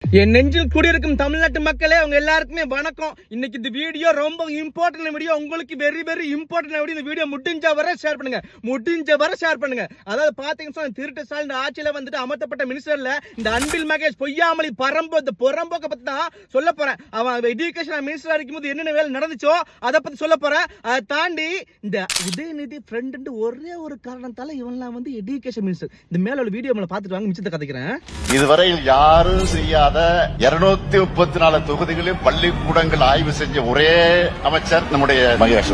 என் நெஞ்சில் குடியிருக்கும் தமிழ்நாட்டு மக்களே உங்க எல்லாருக்குமே வணக்கம். இன்னைக்கு இந்த வீடியோ ரொம்ப இம்பார்ட்டன்ட் வீடியோ, உங்களுக்கு வெரி இம்பார்ட்டன்ட் வீடியோ. இந்த வீடியோ முடிஞ்ச வரை ஷேர் பண்ணுங்க. அதாவது பாத்தீங்கன்னா திருட்டு ஸ்டாலின் ஆட்சியில வந்துட்டு அமர்த்தப்பட்ட மினிஸ்டர்ல இந்த அன்பில் மகேஷ் பொய்யாமலி புறம்போக்க பத்தி தான் சொல்ல போறேன். அவன் எஜுகேஷன் மினிஸ்டரா இருக்கும்போது என்னென்ன வேலை நடந்துச்சோ அதை பத்தி சொல்ல போறேன். அதை தாண்டி இந்த உதயநிதி ஃப்ரெண்ட் ஒரே ஒரு காரணத்தால இவன்லாம் வந்து எஜுகேஷன் மினிஸ்டர். இந்த மேல உள்ள வீடியோ பார்த்துட்டு வாங்க, மிச்சத்தை கதைக்கிறேன். இதுவரையில் யாரும் செய்யாத 234 தொகுதிகளில் பள்ளிக்கூடங்கள் ஆய்வு செஞ்ச ஒரே அமைச்சர் நம்முடைய மகேஷ்.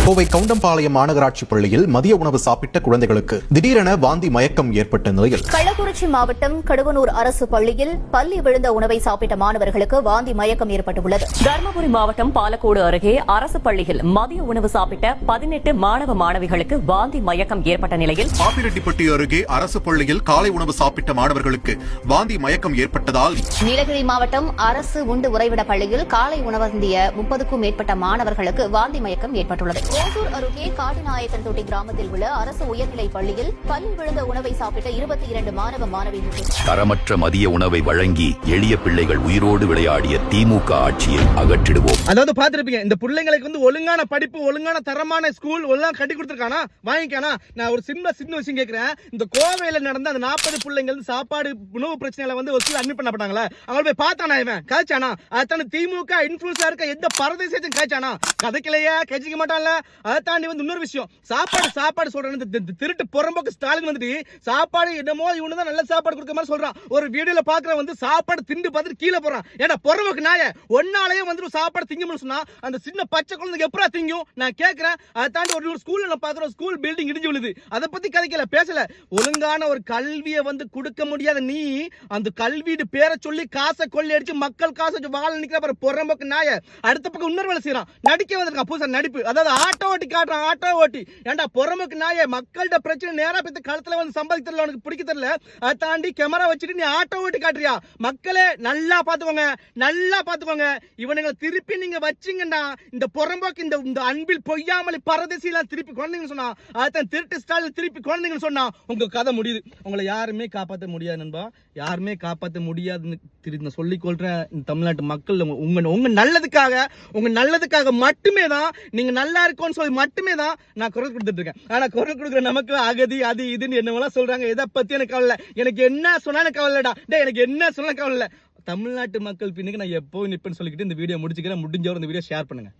கோவை கவுண்டம்பாளையம் மாநகராட்சி பள்ளியில் மதிய உணவு சாப்பிட்ட குழந்தைகளுக்கு திடீரென வாந்தி மயக்கம் ஏற்பட்ட நிலையில் கள்ளக்குறிச்சி மாவட்டம் கடுவனூர் அரசு பள்ளியில் பள்ளி விழுந்த உணவை சாப்பிட்ட மாணவர்களுக்கு வாந்தி மயக்கம் ஏற்பட்டுள்ளது. தருமபுரி மாவட்டம் பாலக்கோடு அருகே அரசு பள்ளியில் மதிய உணவு சாப்பிட்ட 18 மாணவ மாணவிகளுக்கு வாந்தி மயக்கம் ஏற்பட்ட நிலையில் பாப்பிரெட்டிப்பட்டி அருகே அரசு பள்ளியில் காலை உணவு சாப்பிட்ட மாணவர்களுக்கு வாந்தி மயக்கம் ஏற்பட்டதால் நீலகிரி மாவட்டம் அரசு உண்டு உறைவிட பள்ளியில் காலை உணவருந்திய 30க்கும் மேற்பட்ட மாணவர்களுக்கு வாந்தி மயக்கம் ஏற்பட்டுள்ளது. ஓசூர் அருகே காட்டுநாயக்கன் தொட்டி கிராமத்தில் உள்ள அரசு உயர்நிலைப் பள்ளியில் பள்ளி விழுந்த உணவை சாப்பிட்ட 22 மாணவ மாணவிகளுக்கு தரமற்ற மதிய உணவை வழங்கி எளிய பிள்ளைகள் உயிரோடு விளையாடிய திமுக ஆட்சியை அகற்றிடுவோம். அதாவது பாத்துருப்பீங்க, இந்த பிள்ளைங்களுக்கு வந்து ஒழுங்கான படிப்பு, ஒழுங்கான தரமான ஸ்கூல் ஒழுங்கா கட்டி கொடுத்துருக்கானா, வாங்கிக்கானா. நான் ஒரு சின்ன விஷயம் கேட்கிறேன். இந்த கோவையில நடந்த அந்த 40 பிள்ளைங்க சாப்பாடு உணவு பிரச்சனையில வந்து ஒரு அட்மிட் பண்ணப்பட்டாங்களே, அவங்க போய் பார்த்தானா, இவன் கதைச்சானா? அதான திமுக இன்ஃபுளுன்ஸா இருக்க எந்த பரதேசத்தையும் கதைச்சானா? கதைக்கலையா, கழிச்சிக்க மாட்டான்ல. அதை தாண்டி வந்து இன்னொரு விஷயம், சாப்பாடு சொல்றேன். திருட்டு புறம்போக்கு ஸ்டாலின் வந்துட்டு சாப்பாடு என்னமோ இவனுதான் நல்ல சாப்பாடு கொடுக்க மாதிரி சொல்றான். ஒரு வீடியோல பாக்குற வந்து சாப்பாடு திண்டு பார்த்துட்டு கீழே போறான். ஏன்னா புறம்போக்கு நாய ஒன்னாலேயே வந்து சாப்பாடு திங்கும்னு சொன்னா அந்த சின்ன பச்சை குழந்தைங்க எப்படா திங்கும்? நான் கேட்கிறேன். அதை தாண்டி ஒரு ஸ்கூல்ல நான் பாக்குறோம், ஸ்கூல் பில்டிங் இடிஞ்சு விழுது. அதை பத்தி கதைக்கல, பேசல. ஒழுங்கான ஒரு கல்வியை வந்து கொடுக்க முடியாத நீ அந்த கல்வியோட பேரை சொல்லி காசை கொள்ளை அடிச்சு மக்கள் காசு வாழ நிக்கிற புறம்போக்கு நாய. அடுத்த பக்கம் இன்னொரு வேலை செய்யறான், நடிக்க வந்திருக்கான் புதுசா நடிப்பு. அதாவது ஆட்டோ ஓட்டி காட்டுறான், ஆட்டோ ஓட்டி. ஏன்டா புறம்போக்கு நாய, மக்கள்கிட்ட பிரச்சனை நேரா போய் களத்துல வந்து சம்பாதிக்க தெரியல, உனக்கு பிடிக்க தெரியல. அதை தாண்டி கேமரா வச்சுட்டு நீ ஆட்டோ ஓட்டி காட்டுறியா? மக்களே நல்லா பாத்துக்கோங்க. இவனுங்களை திருப்பி நீங்க வச்சீங்கன்னா இந்த புறம்போக்கு இந்த அன்பில் பொய்யாமலி பரதேசியெல்லாம் திருப்பி குழந்தைங்க சொன்னா, அதான் திருட்டு ஸ்டாலின் திருப்பி குழந்தைங்க சொன்னா உங்க கதை முடியுது. உங்களை யாருமே காப்பாற்ற முடியாது நண்பா, யாருமே காப்பாற்ற முடியாதுன்னு சொல்லிக் கொள்றேன். இந்த தமிழ்நாட்டு மக்கள் உங்க நல்லதுக்காக மட்டுமே தான், நீங்க நல்லா இருக்கும்னு சொல்லி மட்டுமே தான் நான் குரல் கொடுத்துட்டு இருக்கேன். ஆனா குரல் கொடுக்குற நமக்கு அகதி அது இதுன்னு என்னவெல்லாம் சொல்றாங்க. எதை பத்தி எனக்கு கவலை, எனக்கு என்ன சொன்னாலும் கவலைடா. எனக்கு என்ன சொன்னாலும் கவலை. தமிழ்நாட்டு மக்கள் பின்னுக்கு நான் எப்போ நிப்பேன்னு சொல்லிக்கிட்டு இந்த வீடியோ முடிச்சுக்கிறேன். முடிஞ்சவரை இந்த வீடியோ ஷேர் பண்ணுங்க.